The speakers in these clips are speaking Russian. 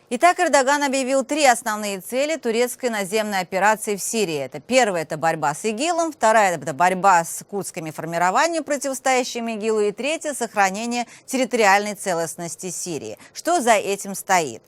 Итак, Эрдоган объявил три основные цели турецкой наземной операции в Сирии. Это первая – это борьба с ИГИЛом, вторая – это борьба с курдскими формированиями, противостоящими ИГИЛу, и третья – сохранение территориальной целостности Сирии. Что за этим стоит?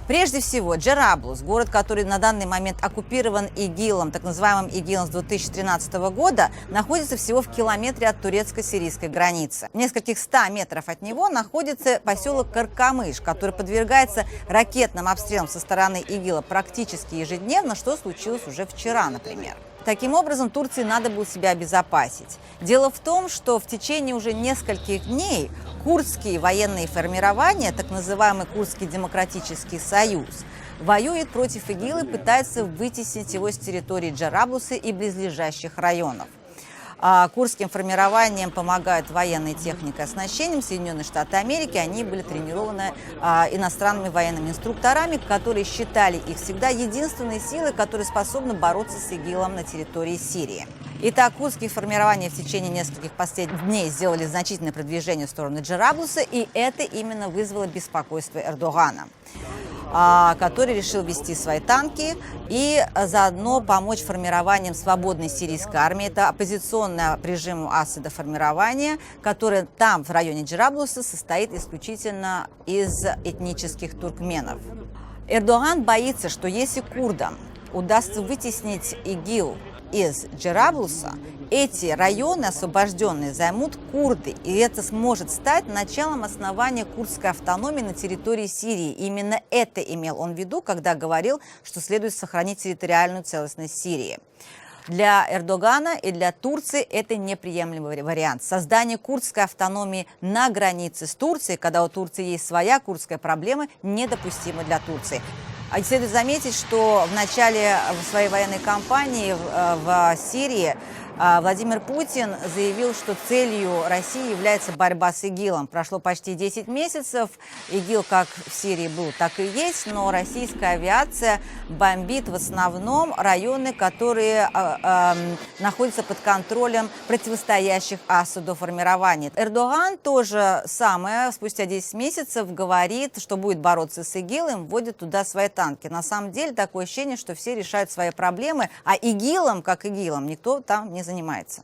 Прежде всего, Джераблус, город, который на данный момент оккупирован ИГИЛом, так называемым ИГИЛом с 2013 года, находится всего в километре от турецко-сирийской границы. В нескольких 100 метров от него находится поселок Каркамыш, который подвергается ракетным обстрелам со стороны ИГИЛа практически ежедневно, что случилось уже вчера, например. Таким образом, Турции надо было себя обезопасить. Дело в том, что в течение уже нескольких дней курдские военные формирования, так называемый Курдский демократический союз, воюет против ИГИЛа и пытается вытеснить его с территории Джераблуса и близлежащих районов. Курдским формированиям помогают военной техникой и оснащением Соединенные Штаты Америки. Они были тренированы иностранными военными инструкторами, которые считали их всегда единственной силой, которая способна бороться с ИГИЛом на территории Сирии. Итак, курдские формирования в течение нескольких последних дней сделали значительное продвижение в сторону Джераблуса, и это именно вызвало беспокойство Эрдогана, который решил вести свои танки и заодно помочь формированиям свободной сирийской армии. Это оппозиционное режиму Асада формирование, которое там, в районе Джераблуса, состоит исключительно из этнических туркменов. Эрдоган боится, что если курдам удастся вытеснить ИГИЛ из Джераблуса, эти районы освобожденные займут курды, и это сможет стать началом основания курдской автономии на территории Сирии. Именно это имел он в виду, когда говорил, что следует сохранить территориальную целостность Сирии. Для Эрдогана и для Турции это неприемлемый вариант. Создание курдской автономии на границе с Турцией, когда у Турции есть своя курдская проблема, недопустимо для Турции. Следует заметить, что в начале своей военной кампании в Сирии Владимир Путин заявил, что целью России является борьба с ИГИЛом. Прошло почти 10 месяцев. ИГИЛ как в Сирии был, так и есть, но российская авиация бомбит в основном районы, которые находятся под контролем противостоящих Асаду формирований. Эрдоган тоже самое, спустя 10 месяцев говорит, что будет бороться с ИГИЛом, вводит туда свои танки. На самом деле такое ощущение, что все решают свои проблемы, а ИГИЛом, как ИГИЛом, никто там не занимается.